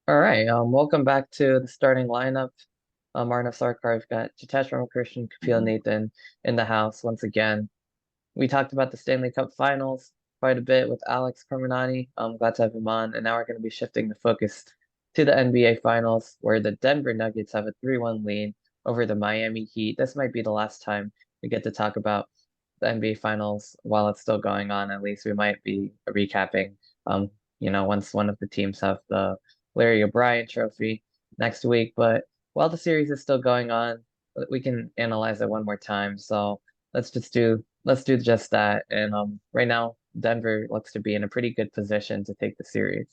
All right. Welcome back to the starting lineup. Arnav Sarkar, we've got Jitesh Ramakrishnan, Kapil Nathan in the house once again. We talked about the Stanley Cup Finals quite a bit with Alex Permanani. I'm glad to have him on. And now we're going to be shifting the focus to the NBA Finals, where the Denver Nuggets have a 3-1 lead over the Miami Heat. This might be the last time we get to talk about the NBA Finals while it's still going on. At least we might be recapping, um, once one of the teams have the Larry O'Brien Trophy next week. But while the series is still going on, we can analyze it one more time. So let's do just that. And right now Denver looks to be in a pretty good position to take the series.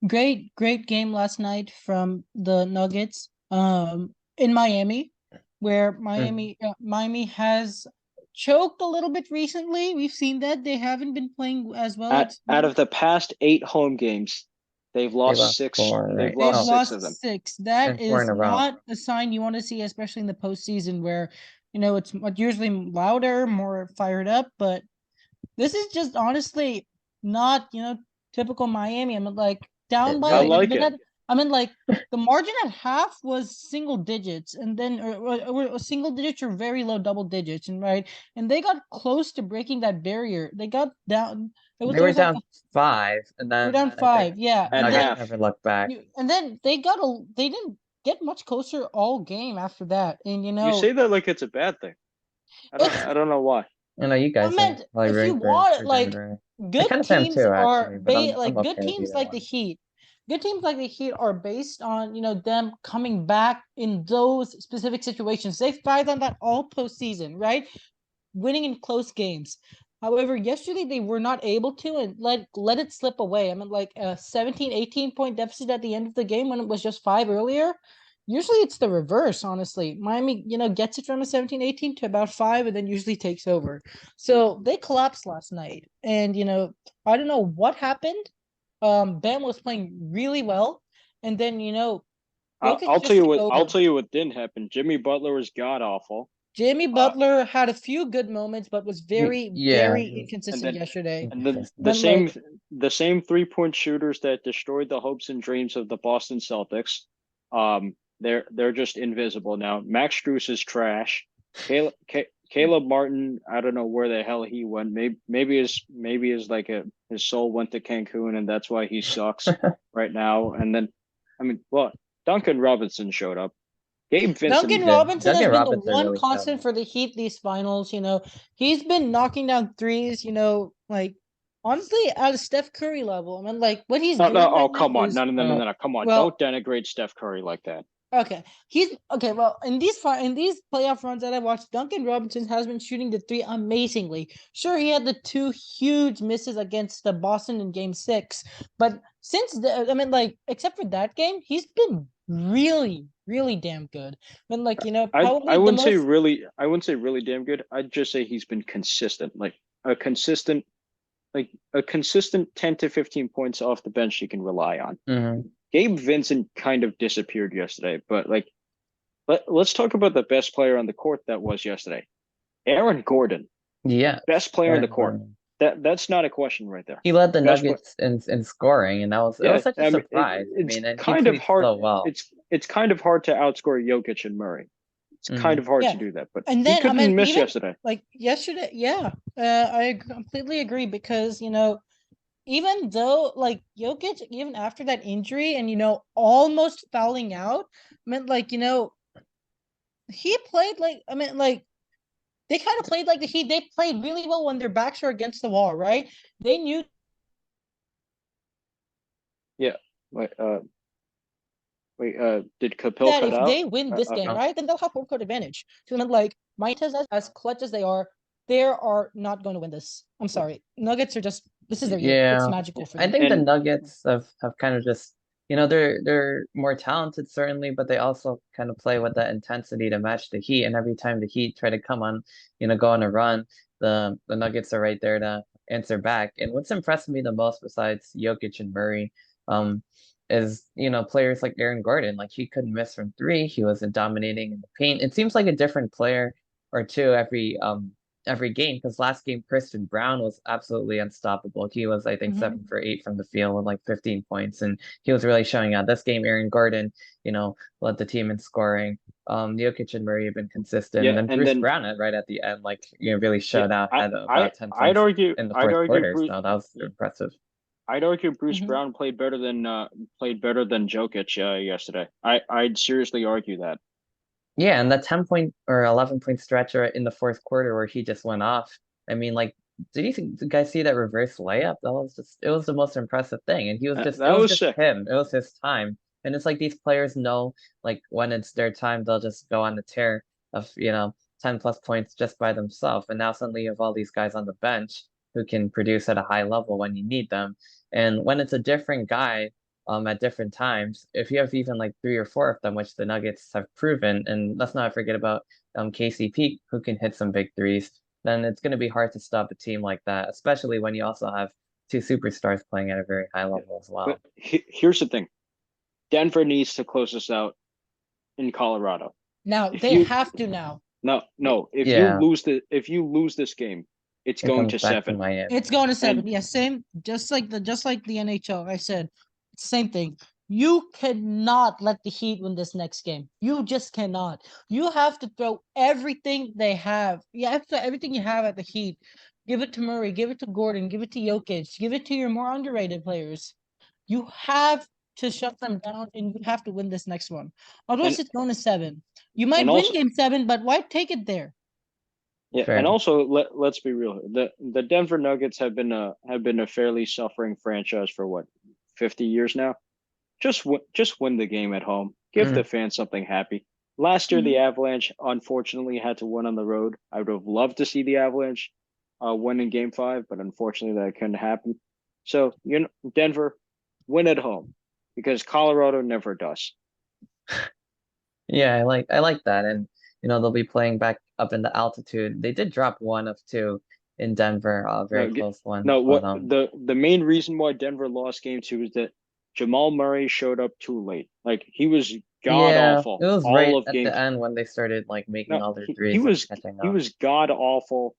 Great game last night from the Nuggets in Miami, where Mhm. Miami has choked a little bit recently. We've seen that they haven't been playing as well. It's Out of the past 8 home games, they've They lost lost six. four, They've right? they've lost Oh, six of lost them. six. That and four in is a row. not a sign you want to see, especially in the postseason where it's usually louder, more fired up. But this is just honestly not, typical Miami. I mean, like down I by, They like but it. that, I mean, like the margin at half was single digits, and then or single digits or very low double digits, and right, and they got close to breaking that barrier. They got down. they There were was like down five, and they were then down I think five, yeah, the At and Nuggets then half. never looked back. they didn't get much closer all game after that, and You say that like it's a bad thing. it's I don't know why. I know you I guys are meant probably if you rooting want for like Denver. I good kind of am teams too, are actually, but I'm good okay with teams either like the one. Heat. Good teams like the Heat are based on, them coming back in those specific situations. They fight on that all postseason, right? Winning in close games. However, yesterday they were not able to and let it slip away. I mean, like a 17, 18 point deficit at the end of the game when it was just five earlier. Usually it's the reverse, honestly. Miami, gets it from a 17, 18 to about five and then usually takes over. So they collapsed last night. And, I don't know what happened. Ben was playing really well. And then, Jokic I'll tell just you took what. I'll over. tell you what didn't happen. Jimmy Butler was god awful. Jimmy Uh, Butler had a few good moments, but was very, Yeah, very he's and inconsistent then yesterday. and then inconsistent. the same 3 point shooters that destroyed the hopes and dreams of the Boston Celtics. They're just invisible now. Max Strus is trash. Caleb Martin, I don't know where the hell he went. Maybe his like his soul went to Cancun, and that's why he sucks right now. And then, I mean, well, Duncan Robinson showed up. Gabe He Duncan Vincent. did. Robinson has Duncan been the Robinson one really showed constant up. for the Heat these finals. He's been knocking down threes, like honestly at a Steph Curry level. I mean, like what he's No, no. doing Oh, right now come on. is, No, no, no, no, Well, no. Come on. well, Don't denigrate Steph Curry like that. okay. He's okay. Well, in these playoff runs that I watched, Duncan Robinson has been shooting the three amazingly. Sure, he had the two huge misses against the Boston in Game 6, but I mean, like except for that game, he's been really, really damn good. When like I probably the wouldn't say most. really. I wouldn't say really damn good. I'd just say he's been consistent. A consistent, a consistent 10 to 15 points off the bench you can rely on. mhm. Gabe Vincent kind of disappeared yesterday, but let's talk about the best player on the court that was yesterday. Aaron Gordon, Yes, best player on the Aaron court. Gordon. That's not a question right there. He led the Best player. Nuggets in scoring, and Yeah, it was such a I mean surprise. I it's mean, and he kind of played hard. so well. It's kind of hard to outscore Jokic and Murray. It's kind Hmm of hard Yeah. to do that, but And he then I couldn't mean, miss even yesterday. like yesterday, yeah, I completely agree because even though like Jokic, even after that injury and almost fouling out, meant like he played like I mean like they kind of played like the Heat. They played really well when their backs were against the wall, right? They knew Yeah. Wait, did Capel that cut if out? they win this game, Okay. Oh, right, then they'll have home court advantage. So I mean, like Mitas as clutch as they are not going to win this. I'm sorry, Nuggets are just this is their year. It's yeah. magical for I them. think the And Nuggets have kind of just, they're more talented certainly, but they also kind of play with that intensity to match the Heat. And every time the Heat try to come on, go on a run, the Nuggets are right there to answer back. And what's impressed me the most besides Jokic and Murray, um, is players like Aaron Gordon. Like he couldn't miss from three. He was dominating in the paint. It seems like a different player or two every every game, because last game Christian Brown was absolutely unstoppable. He was, I think, Mhm. 7 for 8 from the field with like 15 points, and he was really showing out. This game, Aaron Gordon, led the team in scoring. Jokic and Murray have been consistent, and Yeah, then and Bruce then Brown right at the end, like really yeah, showed out, I had I about 10 I'd points argue in the I'd fourth argue quarter. Bruce So that was yeah, impressive. I'd argue Bruce Mhm. Brown played better than Jokic yesterday. I'd seriously argue that. Yeah, and the 10 point or 11 point stretch in the fourth quarter where he just went off. I mean, like, did you guys see that reverse layup? It was the most impressive thing. And it That was was just sick. him. It was his time. And it's like these players know, like, when it's their time, they'll just go on the tear of, 10 plus points just by themselves. And now suddenly you have all these guys on the bench who can produce at a high level when you need them. And when it's a different guy, at different times. If you have even like 3 or 4 of them, which the Nuggets have proven, and let's not forget about KCP who can hit some big threes, then it's going to be hard to stop a team like that, especially when you also have two superstars playing at a very high Yeah. level as But well. here's the thing: Denver needs to close this out in Colorado. Now If they you have to now. no, Yeah, if you lose this game, it's it going comes to back to 7. It's Miami. going to And 7. Yeah, same. Just like the NHL. I said, same thing. You cannot let the Heat win this next game. You just cannot. You have to throw everything they have. You have to throw everything you have at the Heat. Give it to Murray. Give it to Gordon. Give it to Jokic. Give it to your more underrated players. You have to shut them down, and you have to win this next one. Otherwise, and it's going to 7. You might and win also game 7, but why take it there? yeah, and Fair. also let's be real. The Denver Nuggets have been a fairly suffering franchise for what, 50 years now. Just win the game at home. Give Mm. the fans something happy. Last year, the Mhm. Avalanche unfortunately had to win on the road. I would have loved to see the Avalanche win in Game 5, but unfortunately that couldn't happen. So, Denver, win at home because Colorado never does. Yeah, I like that. And they'll be playing back up in the altitude. They did drop one of two in Denver, a very No, close one. no. But What the main reason why Denver lost Game 2 is that Jamal Murray showed up too late. Like he was god yeah, it awful was all right of at Game the 2. end when they started like making No, all their threes and catching he up. was god awful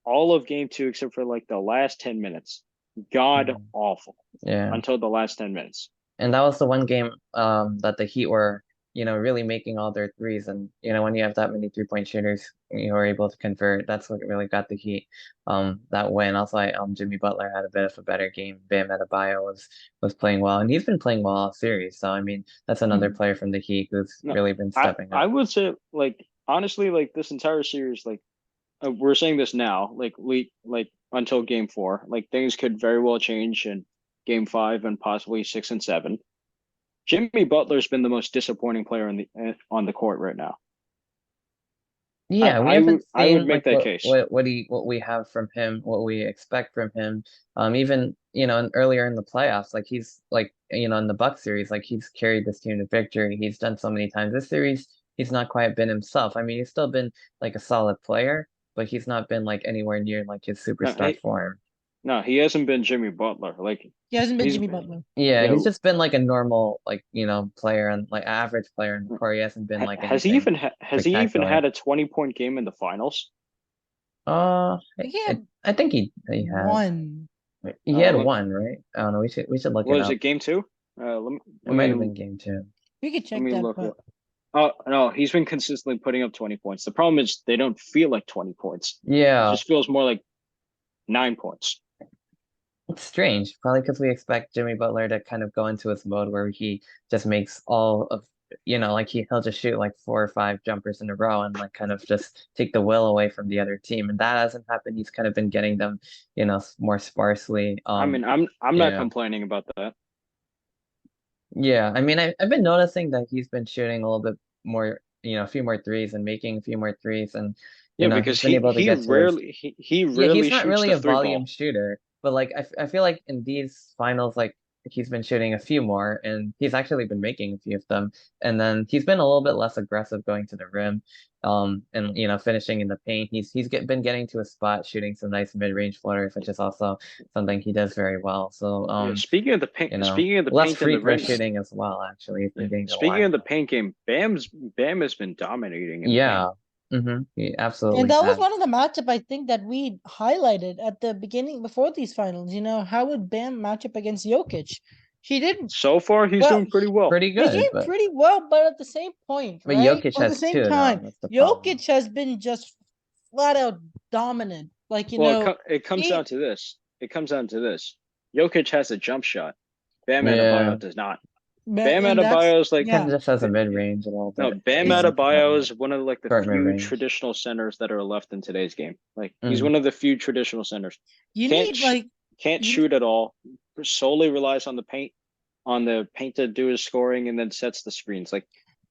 all of Game 2 except for like the last 10 minutes. God Mhm. awful Yeah. until the last 10 minutes. And that was the one game that the Heat were, really making all their threes. And when you have that many 3 point shooters, you were able to convert. That's what really got the Heat that win. Also, Jimmy Butler had a bit of a better game. Bam Adebayo was playing well, and he's been playing well all series. So I mean, that's another Mhm. player from the Heat who's No, really been stepping I up. would say like honestly like this entire series like we're saying this now like until Game 4 like things could very well change in Game 5 and possibly 6 and 7. Jimmy Butler's been the most disappointing player on the court right now. Yeah, we haven't I would seen make like that case. what we have from him, what we expect from him. Even earlier in the playoffs, like he's like in the Buck series, like he's carried this team to victory. He's done so many times. This series, he's not quite been himself. I mean, he's still been like a solid player, but he's not been like anywhere near like his No, superstar form. no, he hasn't been Jimmy Butler. Like He hasn't been he's Jimmy Butler. Yeah, yeah. he's just been like a normal like player and like average player in the core. He hasn't been like anything Has he even spectacular. had a 20-point game in the finals? He I think he has. one. He had Let, one, right? I don't know. We should look it was it up. Game 2? It might have been game two. We could let check me that, look it. but Oh no, he's been consistently putting up 20 points. The problem is they don't feel like 20 points. It Yeah, just feels more like 9 points. it's strange. Probably because we expect Jimmy Butler to kind of go into his mode where he just makes all of, like he'll just shoot like 4 or 5 jumpers in a row and like kind of just take the will away from the other team. And that hasn't happened. He's kind of been getting them, more sparsely. I mean, I'm not Yeah. complaining about that. Yeah, I mean, I've been noticing that he's been shooting a little bit more, a few more threes and making a few more threes, and Yeah, he's because been able to get to his. he Yeah, he's rarely not shoots really the a three volume ball. shooter, but like I feel like in these finals, like he's been shooting a few more, and he's actually been making a few of them, and then he's been a little bit less aggressive going to the rim, and finishing in the paint. Been getting to a spot, shooting some nice mid-range floaters, which is also something he does very well. So Yeah, speaking of the less paint in free the throw ring, shooting as well. Actually, he's yeah, been getting to the speaking line of the more. paint game, Bam has been dominating in the paint. Yeah. He And absolutely that was has. one of the matchup I think that we highlighted at the beginning before these finals. How would Bam match up against Jokic? He did So far, he's well. doing pretty well. Pretty He's good, doing pretty well, but at the same point, but right? Jokic Or at the has same two though. time, That's the problem. Jokic has been just flat out dominant. Like, Well, it comes he down to this. It comes down to this. Jokic has a jump shot. Bam Yeah, Adebayo does not. Bam and that's Adebayo is like kind yeah. of just has a mid range a little no. bit. Bam He's Adebayo is one of like the Short mid few range. traditional centers that are left in today's game. Like he's Mm. one of the few traditional centers. you Can't need like can't you shoot at all. Solely relies on the paint to do his scoring, and then sets the screens. Like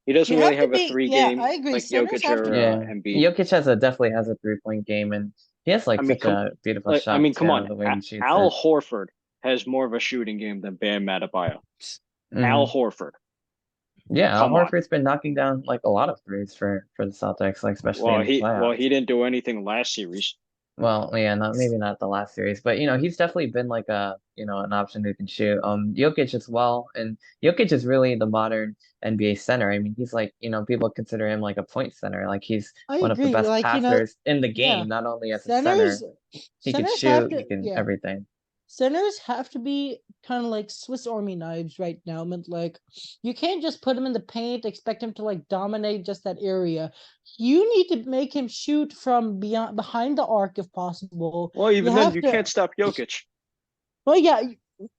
he doesn't you really have to have a be three yeah, game I agree. like Centers Jokic have to or Yeah, Embiid. Jokic definitely has a 3-point game, and he has I like mean, such a beautiful I shot mean, come too, on. the way he shoots Al it. Horford has more of a shooting game than Bam Adebayo. Al Mhm. Horford. Yeah, Al Come on. Horford's been knocking down like a lot of threes for the Celtics, like especially Well, in the playoffs. he didn't do anything last series. Well, yeah, maybe not the last series, but he's definitely been like an option who can shoot. Jokic as well, and Jokic is really the modern NBA center. I mean, he's like, people consider him like a point center. Like he's I one of the agree. best Like, passers in the yeah. game, not only as a Centers center. He can centers have shoot, he to can yeah. everything. Centers have to be kind of like Swiss Army knives right now. I mean, like, you can't just put him in the paint, expect him to like dominate just that area. You need to make him shoot from behind the arc if possible. Well, You even then, have you to. can't stop Jokic. Well, yeah,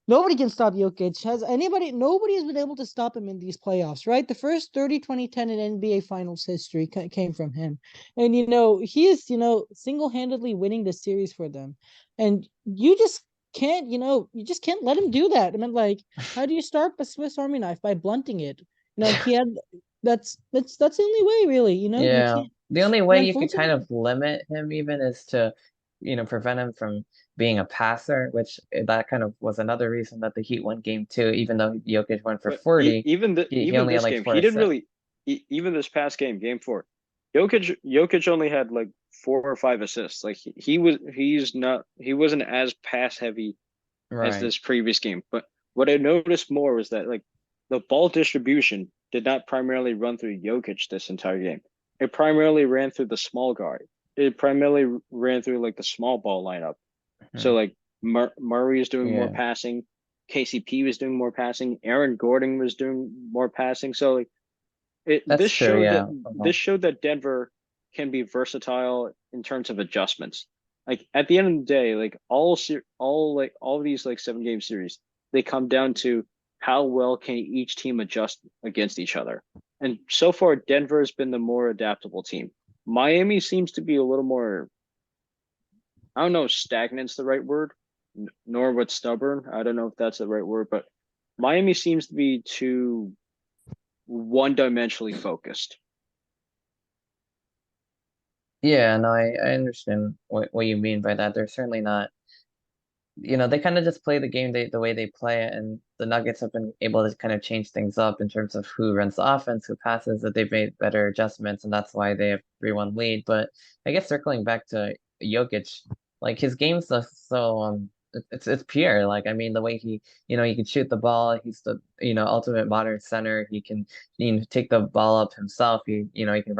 nobody can stop Jokic. Has anybody? Nobody has been able to stop him in these playoffs, right? The first 30, 20, 10 in NBA Finals history came from him, and he is single handedly winning the series for them, and you just can't let him do that. I mean, like, how do you start a Swiss Army knife by blunting it? He had that's the only way, really. You Yeah. can't. The only And way you could kind unfortunately, of limit him even is to, prevent him from being a passer, which that kind of was another reason that the Heat won game two, even though Jokic went for But 40, he even only had this like game, four he didn't assists. really. Even this past game, game four, Jokic only had like 4 or 5 assists. Like he wasn't as pass heavy as Right. this previous game. But what I noticed more was that like the ball distribution did not primarily run through Jokic this entire game. It primarily ran through the small guard. It primarily ran through like the small ball lineup. So Mhm. like Murray is doing more Yeah. passing. KCP was doing more passing. Aaron Gordon was doing more passing. So like That's true, yeah. Uh-huh. this showed that Denver can be versatile in terms of adjustments. Like at the end of the day, like all these like 7 game series, they come down to how well can each team adjust against each other. And so far, Denver has been the more adaptable team. Miami seems to be a little more, I don't know if stagnant's the right word, nor what stubborn. I don't know if that's the right word, but Miami seems to be too one-dimensionally focused. Yeah, no, I understand what you mean by that. They're certainly not, they kind of just play the game the way they play it, and the Nuggets have been able to kind of change things up in terms of who runs the offense, who passes, that they've made better adjustments, and that's why they have 3-1 lead. But I guess circling back to Jokic, like his game's it's pure. Like I mean, the way he can shoot the ball. He's the ultimate modern center. He can take the ball up himself. He can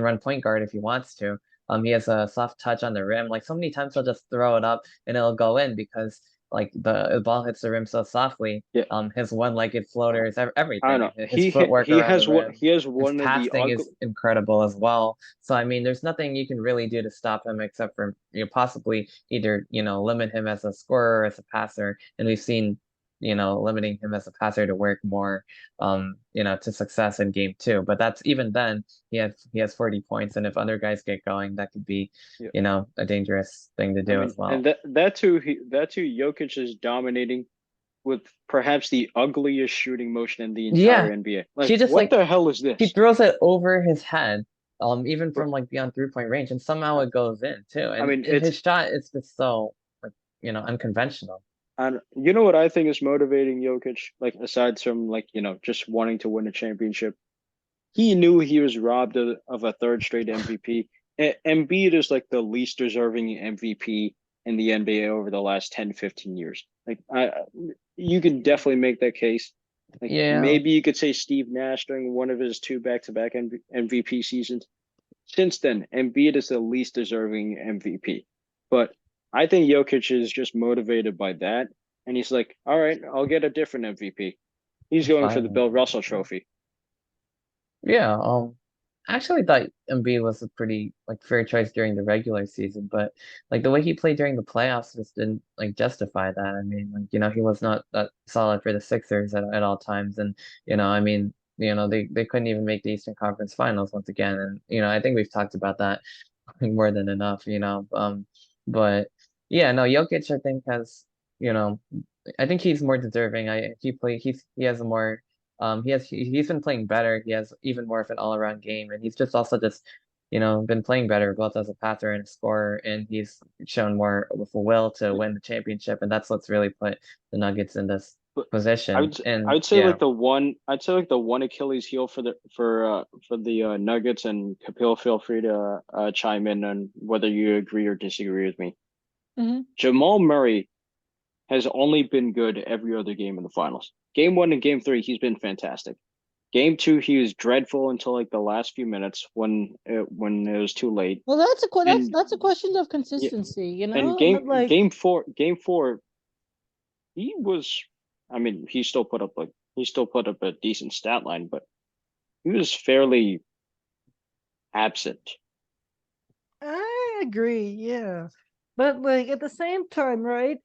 run point guard if he wants to. He has a soft touch on the rim. Like so many times he'll just throw it up and it'll go in because like the ball hits the rim so softly. Yeah, His one-legged floaters, I don't know. everything. His footwork He around the has rim, he has his one of the passing ugly. is incredible as well. So I mean, there's nothing you can really do to stop him except for possibly either limit him as a scorer or as a passer. And we've seen limiting him as a passer to work more to success in game two. But that's even then he has 40 points, and if other guys get going, that could be Yeah, a dangerous thing to I do mean, as and well. that too, Jokic is dominating with perhaps the ugliest shooting motion in the entire Yeah, NBA. Like, he just what like the hell is he this? throws it over his head, even Bro, from like beyond 3-point range, and somehow it goes in too. I And mean, his shot is just so like unconventional. and you know what I think is motivating Jokic? Like, aside from like just wanting to win a championship, he knew he was robbed of a third straight MVP. Embiid is like the least deserving MVP in the NBA over the last 10, 15 years. Like you could definitely make that case. Like Yeah, maybe you could say Steve Nash during one of his two back-to-back MVP seasons. since then, Embiid is the least deserving MVP. But I think Jokic is just motivated by that, and he's like, all right, I'll get a different MVP. He's going for the Fine. Bill Russell Trophy. Yeah, I actually thought Embiid was a pretty like fair choice during the regular season, but like the way he played during the playoffs just didn't like justify that. I mean, like he was not that solid for the Sixers at all times, and I mean, they couldn't even make the Eastern Conference Finals once again, and I think we've talked about that more than enough, but yeah, no, Jokic I think has, you know, I think he's more deserving. He has a more he's been playing better. He has even more of an all-around game, and he's just also just been playing better both as a passer and a scorer, and he's shown more of a will to win the championship, and that's what's really put the Nuggets in this But position. I And would say yeah, like the one Achilles heel for the Nuggets, and Kapil, feel free to chime in on whether you agree or disagree with me. Mhm. Jamal Murray has only been good every other game in the finals. Game 1 and game 3, he's been fantastic. Game 2, he was dreadful until like the last few minutes when it was too late. Well, And that's a question of yeah, consistency, you and know. But like, game four, he was. I mean, he still put up a decent stat line, but he was fairly absent. I agree, yeah. But like at the same time, right?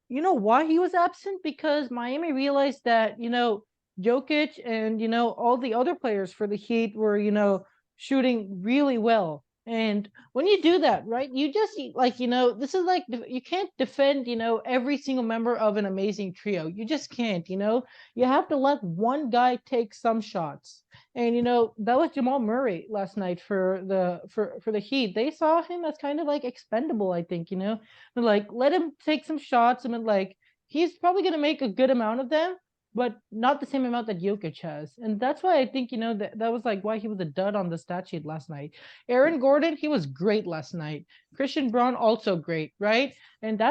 You know why he was absent? Because Miami realized that, Jokic and, all the other players for the Heat were, shooting really well. And when you do that, right, you just like, this is like you can't defend, every single member of an amazing trio. You just can't, you have to let one guy take some shots. And that was Jamal Murray last night for the Heat. They saw him as kind of like expendable, I think, but like let him take some shots. I mean, like he's probably gonna make a good amount of them, but not the same amount that Jokic has. And that's why I think, that was like why he was a dud on the stat sheet last night. Aaron Gordon, he was great last night. Christian Braun also great, right? And hmm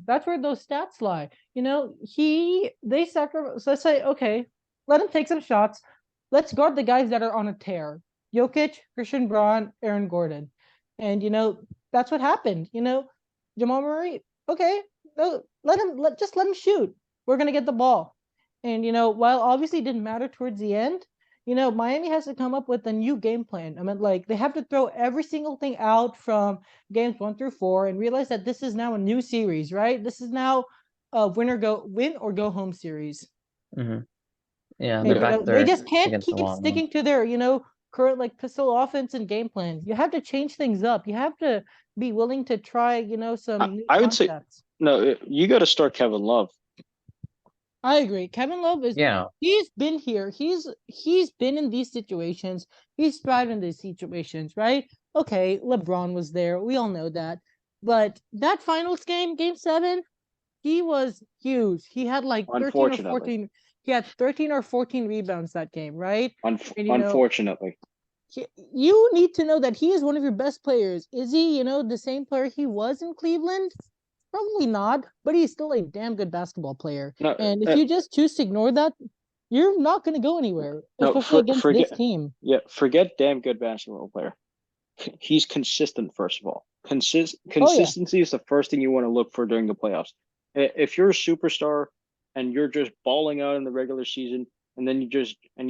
that's where those stats lie. They sacrifice. So let's say, okay, let him take some shots. Let's guard the guys that are on a tear. Jokic, Christian Braun, Aaron Gordon. And that's what happened. Jamal Murray, okay, no, just let him shoot. We're gonna get the ball. And while obviously it didn't matter towards the end, Miami has to come up with a new game plan. I mean, like they have to throw every single thing out from games 1 through 4 and realize that this is now a new series, right? This is now a win or go home series. hmm yeah, And they're back they there just can't against the keep wall now. sticking to their, current like pistol offense and game plan. You have to change things up. You have to be willing to try, some new I would say concepts. no. You got to start Kevin Love. I agree. Kevin Love Yeah. he's been here. He's been in these situations. He's thrived in these situations, right? Okay, LeBron was there. We all know that. But that finals game, game 7, he was huge. He had like 13 or Unfortunately, 14. He had 13 or 14 rebounds that game, right? And unfortunately, you need to know that he is one of your best players. Is he, the same player he was in Cleveland? Probably not, but he's still a damn good basketball player. no, And if you just choose to ignore that, you're not going to go anywhere, no. especially against this Forget, team. yeah, forget damn good basketball player. He's consistent. First of all, Oh yeah, consistency is the first thing you want to look for during the playoffs. If you're a superstar and you're just balling out in the regular season, and then you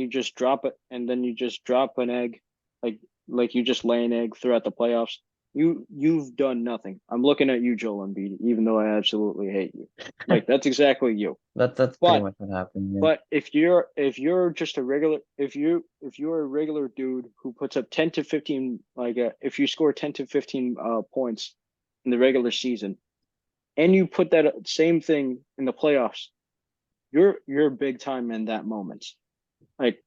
just drop it, and then you just drop an egg, like you just lay an egg throughout the playoffs, you've done nothing. I'm looking at you, Joel Embiid, even though I absolutely hate you. Like that's exactly you. That's pretty But much what happened. Yeah. but if you're just a regular if you're a regular dude who puts up 10 to 15, like if you score 10 to 15 points in the regular season, and you put that same thing in the playoffs, you're big time in that moment. Like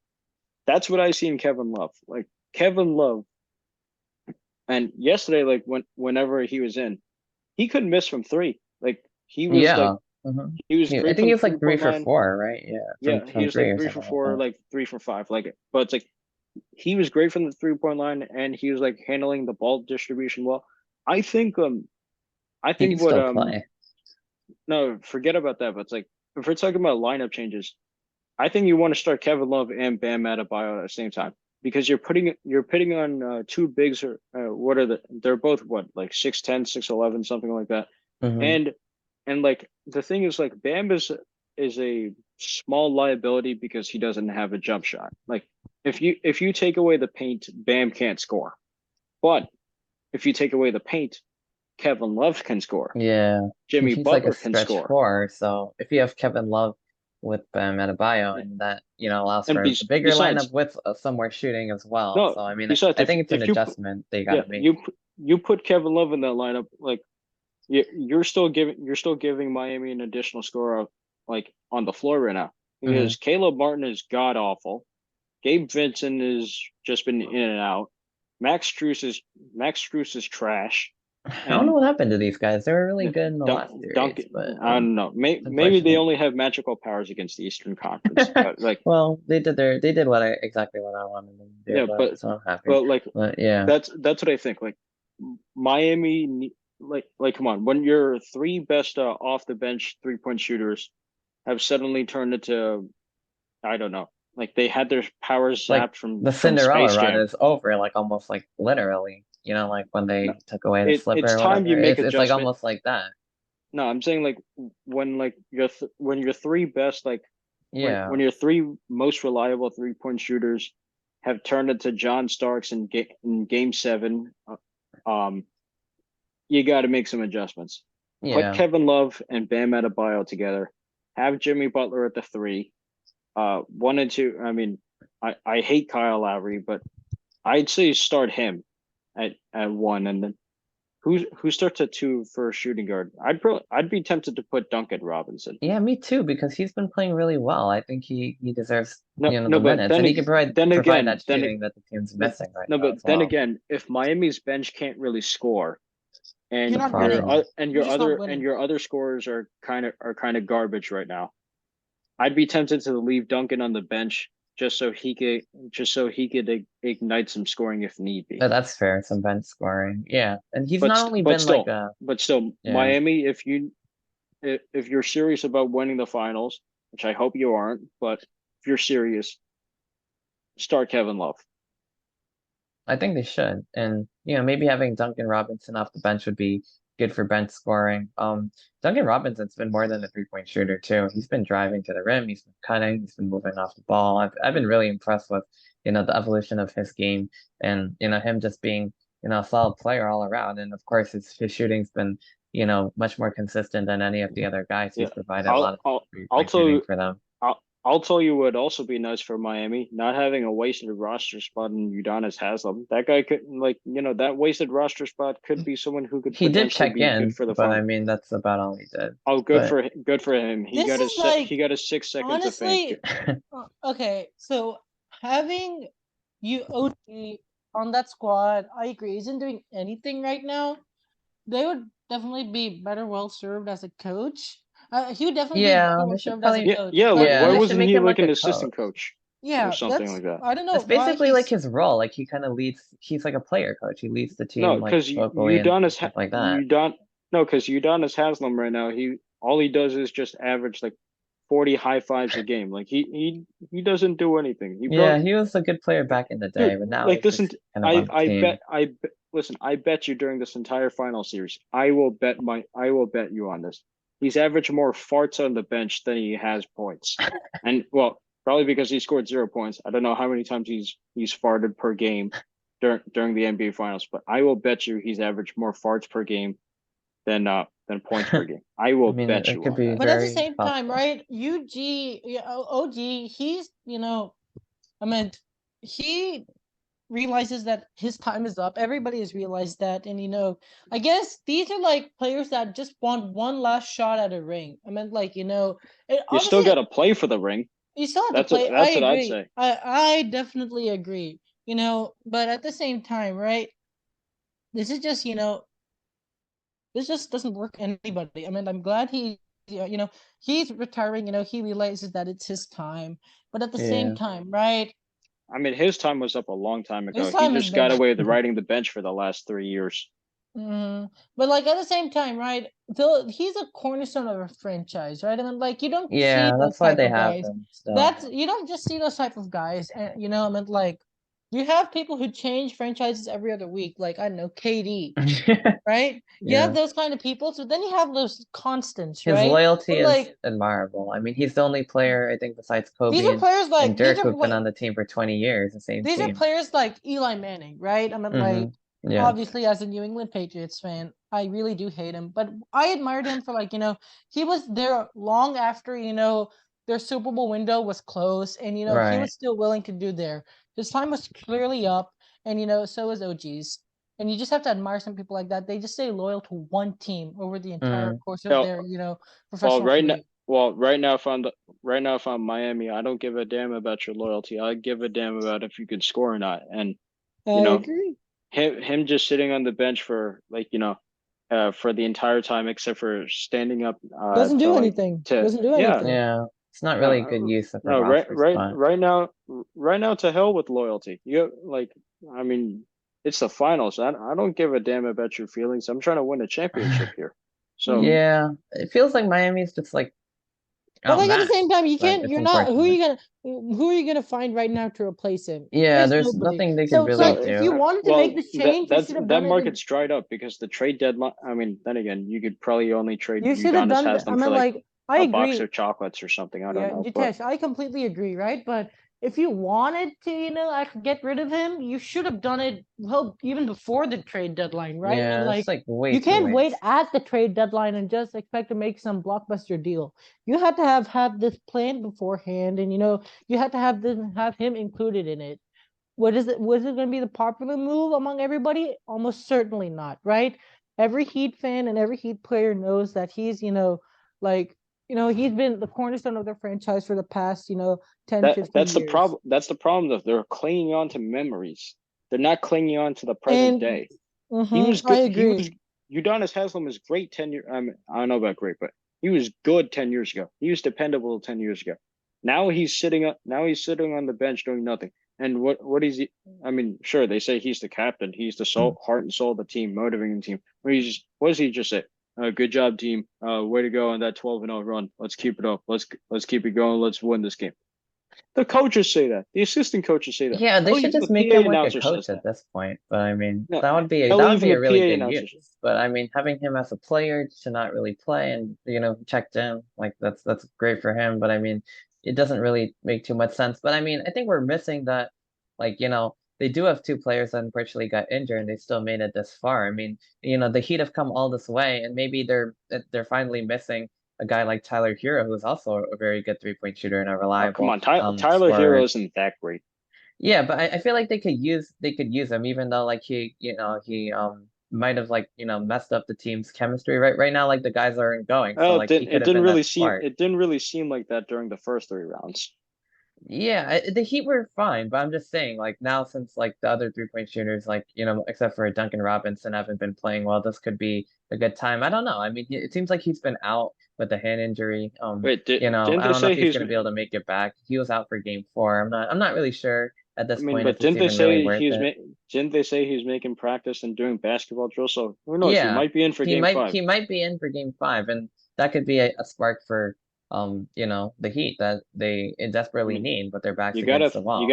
that's what I see in Kevin Love. Like Kevin Love, and yesterday, like whenever he was in, he couldn't miss from three. Like Yeah. hmm he was I great think from he the was like three three point for line. four, right? Yeah, Yeah, he from was three like or three for something like four, that. like 3 for 5, like but it's like he was great from the 3 point line, and he was like handling the ball distribution well. I think I He can think what still play. no, forget about that, but it's like if we're talking about lineup changes, I think you want to start Kevin Love and Bam Adebayo at the same time. because you're putting on two bigs or what are they're both what, like 6'10", 6'11", something like that. Mhm. And like the thing is, like, Bam is a small liability because he doesn't have a jump shot. Like, if you take away the paint, Bam can't score. But if you take away the paint, Kevin Love can score. Yeah, Jimmy he's like a Butler can stretch score. four. So if you have Kevin Love with Bam Adebayo, and that allows And for a bigger lineup besides, with some more shooting as well. no, So I mean, besides, I think it's an if you put, adjustment they got yeah, to make. you put Kevin Love in that lineup, like, you're still giving Miami an additional score of, like, on the floor right now, Mhm. because Caleb Martin is god awful. Gabe Vincent has just been in and out. Max Strus is trash. I don't know And what happened to these guys. They were really good in the last Duncan, series, but I don't know. it's Maybe they unfortunate. only have magical powers against the Eastern Conference. But like, Well, they did exactly what I wanted them to do, yeah, so I'm happy. but like, But yeah, that's what I think. Like, Miami, like, come on, when your three best off the bench 3-point shooters have suddenly turned into, I don't know, like, they had their powers like zapped the from Cinderella Space run Jam. is over, like almost like literally, like when No, they took away the slipper it's or time whatever. you make It's like adjustment. almost like that. No, I'm saying, like, when, like, when your three best, like, Yeah. when your three most reliable 3-point shooters have turned into John Starks in game 7, you got to make some adjustments. Put Yeah. Kevin Love and Bam Adebayo together. Have Jimmy Butler at the 3. 1 and 2. I mean, I hate Kyle Lowry, but I'd say start him at 1, and then who starts at 2 for a shooting guard? I'd be tempted to put Duncan Robinson. Yeah, me too, because he's been playing really well. I think he deserves, No, the but minutes, and he can provide that then shooting that the team's no, missing right no, now but as then well. again, if Miami's bench can't really score, You're and not problem. winning. You're just not and winning. your other scorers are kind of garbage right now, I'd be tempted to leave Duncan on the bench just so he could ignite some scoring if need be. That's fair, some bench scoring. Yeah, and he's not only But been like still, yeah. Miami, if you're serious about winning the finals, which I hope you aren't, but if you're serious, start Kevin Love. I think they should. And maybe having Duncan Robinson off the bench would be good for bench scoring. Duncan Robinson's been more than a 3-point shooter too. He's been driving to the rim, he's been cutting, he's been moving off the ball. I've been really impressed with, the evolution of his game, and him just being, a solid player all around. And of course his shooting's been, much more consistent than any of the other guys. Yeah, He's provided a lot of I'll 3-point tell shooting you. for them. I'll tell you what would also be nice for Miami, not having a wasted roster spot in Udonis Haslam. That guy could, like, that wasted roster spot could be someone who could He did potentially check be good in, for the but I fun. mean that's about all he did. Oh, But good for him. This is like, He got his 6 seconds of fame. honestly, okay, so having you OG on that squad, I agree, isn't doing anything right now. They would definitely be better well served as a coach. He would definitely be yeah, better they well should served as a probably coach. Yeah, But yeah, why they should wasn't make he him like like an a assistant coach. coach or yeah, something like that? I don't know That's why basically like he's his role. Like he kind of he's like a player coach. He leads the No, team like because vocally and stuff like that. Udonis Haslam right now, all he does is just average like 40 high fives a game. Like, he doesn't do anything. Yeah, he was a good player back in the day, Dude, but now like, he's listen, just kind of on the team. listen, I bet you during this entire final series, I will bet you on this. He's averaged more farts on the bench than he has points. And, well, probably because he scored 0 points. I don't know how many times he's farted per game during the NBA finals, but I will bet you he's averaged more farts per game than points per game. I will I mean, bet it you could on be that. but at the very same time, possible. right? OG, he's I mean, he realizes that his time is up. Everybody has realized that, and I guess these are like players that just want one last shot at a ring. I mean, like You still obviously got to play for the ring. you still have to play. I That's what I'd agree. say. I definitely agree. But at the same time, right? This is just this just doesn't work for anybody. I mean, I'm glad he's retiring. He realizes that it's his time, but at the same Yeah. time, right? I mean, his time was up a long time ago. His He time has just got been. away with riding the bench for the last 3 years. But like at the same time, right? Though he's a cornerstone of a franchise, right? I mean, like you don't see Yeah, those that's why type they of have guys. him still. That's you don't just see those type of guys, and I mean, like You have people who change franchises every other week, like I don't know, KD, right? You have Yeah. those kind of people. So then you have those constants, His right? loyalty But is like admirable. I mean, he's the only player, I think, besides these Kobe are players and like Dirk who've been on the team for 20 years, the same these are team. players like Eli Manning, right? I mean, like Yeah. obviously as a New England Patriots fan, I really do hate him, but I admired him for like, he was there long after, their Super Bowl window was closed and he Right. was still willing to do there. His time was clearly up and so is OG's. And you just have to admire some people like that. They just stay loyal to one team over the entire course of their, Well, professional career. right now, if I'm Miami, I don't give a damn about your loyalty. I give a damn about if you can score or not. And you I know, agree. him just sitting on the bench for for the entire time except for standing up Doesn't to do like anything. to Doesn't do yeah anything. Yeah. It's not really a good no use of a no roster spot. right now to hell with loyalty. I mean, it's the finals. I don't give a damn about your feelings. I'm trying to win a championship here. So Mhm. Yeah. It feels like Miami's just like But like at the same outmatched, time, you but can't. it's You're not. unfortunate. Who are you gonna find right now to replace him? Yeah, There's there's nobody. nothing they could So really like, if you do. wanted to make this change, you should have that done it in. market's dried up because the trade deadline. I mean, then again, you could probably only trade You should have Udonis done. I Haslam for mean, like like I a box agree. of chocolates or something. I don't Yeah, know, but Jitesh, I completely agree, right? But if you wanted to, like get rid of him, you should have done it even before the trade deadline, right? And Yeah, like it's like way you too can't late. wait at the trade deadline and just expect to make some blockbuster deal. You had to have this plan beforehand, and you had to have him included in it. What is it? Was it going to be the popular move among everybody? Almost certainly not, right? Every Heat fan and every Heat player knows that he's, like, he's been the cornerstone of their franchise for the past, 10, 15 that's the years. problem. That's the problem though. They're clinging on to memories. They're not clinging on to the present And day. He was I good. agree. Udonis Haslam was great 10 years. I mean, I don't know about great, but he was good 10 years ago. He was dependable 10 years ago. Now he's sitting up. Now he's sitting on the bench doing nothing. And what is he? I mean, sure they say he's the captain. He's the soul, heart and soul of the team, motivating the team. But what does he just say? Good job, team. Way to go on that 12-0 run. Let's keep it up. Let's keep it going. Let's win this game. The coaches say that. The assistant coaches say that. Yeah, they Hell, should even just the make PA him like a announcer says coach at that. this point. But I mean, No, that hell, would even be the a really PA good announcer. use. But I mean, having him as a player to not really play and checked in, like that's great for him. But I mean, it doesn't really make too much sense. But I mean, I think we're missing that, like, they do have two players that unfortunately got injured and they still made it this far. I mean, the Heat have come all this way and maybe they're finally missing a guy like Tyler Hero, who's also a very good 3-point shooter and a Oh, come reliable on, Tyler Hero scorer. isn't that great. Yeah, but I feel like they could use him even though like he might have like messed up the team's chemistry right now like the guys aren't going so Well, like he could have been that spark. it didn't really seem like that during the first three rounds. Yeah, the Heat were fine, but I'm just saying like now since like the other 3-point shooters like except for Duncan Robinson haven't been playing well, this could be a good time. I don't know. I mean, it seems like he's been out with the hand injury. Wait, didn't I they don't know if say he's he's? going to be able to make it back. He was out for game 4. I'm not really sure at I this mean, point but if it's didn't they even really say worth it. Didn't they say he's making practice and doing basketball drills? So who knows? He Yeah, might be in for he game might five. he might be in for game 5, and that could be a spark for the Heat that they I desperately mean, need, but their backs against the wall. you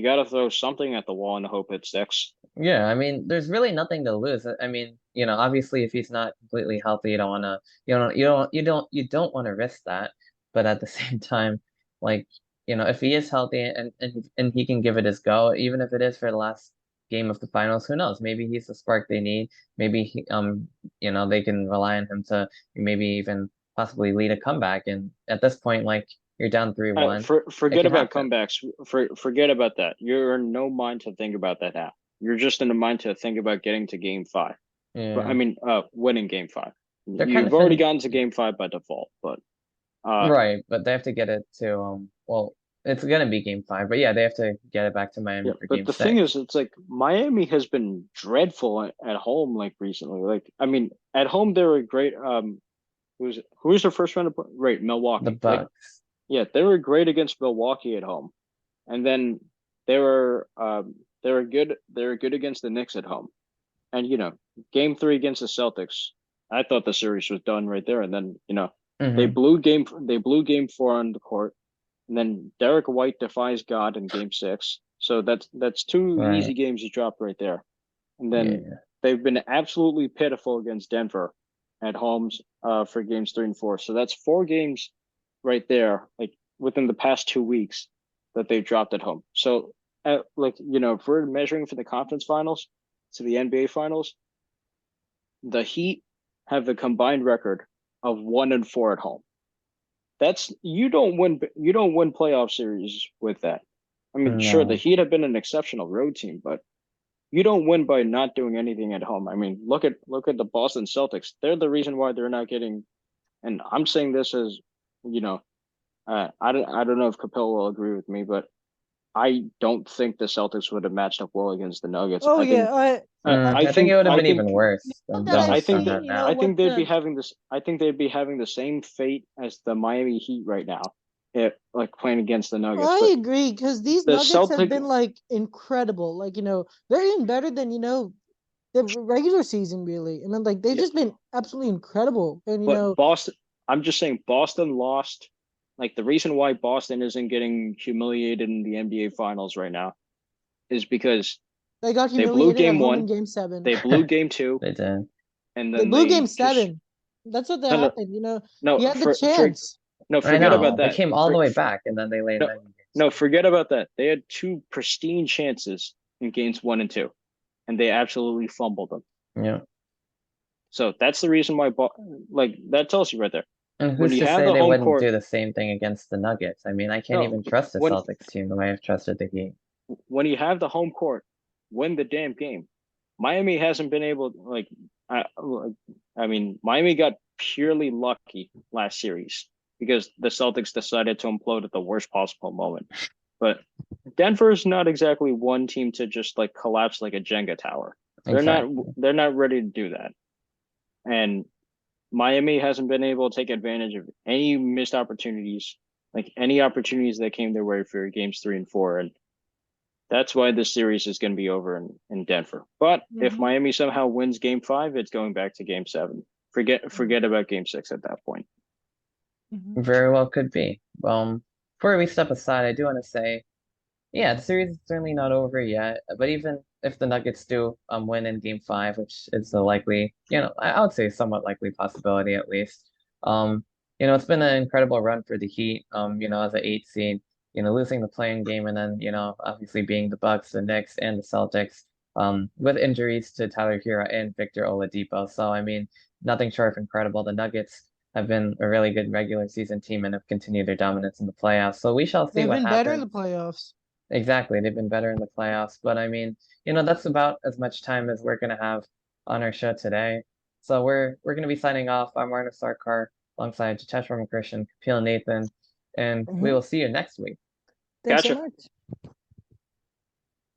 gotta throw something at the wall and hope it sticks. Yeah, I mean, there's really nothing to lose. I mean, obviously, if he's not completely healthy, you don't want to, you don't want to risk that. But at the same time, like, if he is healthy and he can give it his go, even if it is for the last game of the finals, who knows? Maybe he's the spark they need. Maybe they can rely on him to maybe even possibly lead a comeback. And at this point, like, you're down 3-1, it Forget could about happen. comebacks. Forget about that. You're in no mind to think about that now. You're just in the mind to think about getting to game 5. I Yeah, mean, winning game 5. they're kind You've of already in. gotten to game 5 by default, but uh, Right, but they have to get it to well, it's gonna be game 5, but yeah, they have to get it back to yeah. Miami for But game the thing 6. is, it's like Miami has been dreadful at home, like recently. Like, I mean, at home they were great. Who's their first round? Right, The Milwaukee. Like, Bucks. yeah, they were great against Milwaukee at home, and then they were they were good. They were good against the Knicks at home, and game 3 against the Celtics. I thought the series was done right there, and then Mm-hmm. they blew game 4 on the court, and then Derek White defies God in game 6. So that's two Right. easy games you dropped right there. And then Yeah. they've been absolutely pitiful against Denver at homes for games 3 and 4. So that's 4 games right there, like within the past 2 weeks that they've dropped at home. So like, you know, if we're measuring for the conference finals to the NBA finals, the Heat have the combined record of 1 and 4 at home. That's you don't win playoff series with that. I mean, sure, the No. Heat have been an exceptional road team, but you don't win by not doing anything at home. I mean, look at the Boston Celtics. They're the reason why they're not getting. And I'm saying this as, you know, I don't know if Capel will agree with me, but I don't think the Celtics would have matched up well against the Nuggets. Oh I think yeah, I think it would have been even think worse now than that I've I what's think done that that seen, you know now. I what think they'd be the having this. I think they'd be having the same fate as the Miami Heat right now, like playing against the Nuggets. I But agree because these the Nuggets have Celtic, been like incredible. Like, you know, they're even better than, you know, the regular season really. And then like they've yeah, just been absolutely incredible. And you but know, Boston. I'm just saying Boston lost. Like the reason why Boston isn't getting humiliated in the NBA Finals right now is because they got they blew humiliated at Game home in 1, game 7. they blew Game 2, They did. and They then blew game they just 7. That's what no no happened, you know. no You had the for chance. no I forget about know. They that. came all the way back and then they laid No, an end. no, forget about that. They had 2 pristine chances in games 1 and 2, and they absolutely fumbled them. Yeah. So that's the reason why, like that tells you right there. And When who's you to have say the they home wouldn't court, do the same thing against the Nuggets? I mean, I can't no, even trust the when Celtics team the way I've trusted the Heat. when you have the home court, win the damn game. Miami hasn't been able, like, I mean, Miami got purely lucky last series because the Celtics decided to implode at the worst possible moment. But Denver is not exactly one team to just like collapse like a Jenga tower. Exactly. They're not ready to do that. And Miami hasn't been able to take advantage of any missed opportunities, like any opportunities that came their way for games 3 and 4. And that's why this series is going to be over in Denver. But if Miami somehow wins game 5, it's going back to game 7. Forget about game 6 at that point. Very well could be. Before we step aside, I do want to say, yeah, the series is certainly not over yet. But even if the Nuggets do win in game 5, which is the likely, I would say somewhat likely possibility at least. It's been an incredible run for the Heat, as an 8 seed, losing the playing game and then, obviously being the Bucks, the Knicks, and the Celtics, with injuries to Tyler Hero and Victor Oladipo. So, I mean, nothing short of incredible. The Nuggets have been a really good regular season team and have continued their dominance in the playoffs. So we shall see They've what been better in the happens. playoffs. Exactly. They've been better in the playoffs. But I mean, that's about as much time as we're gonna have on our show today. So we're gonna be signing off. I'm Arnav Sarkar alongside Jitesh Ramakrishnan, Kapil Nathan, and we will see you next week. Thanks so Gotcha. much.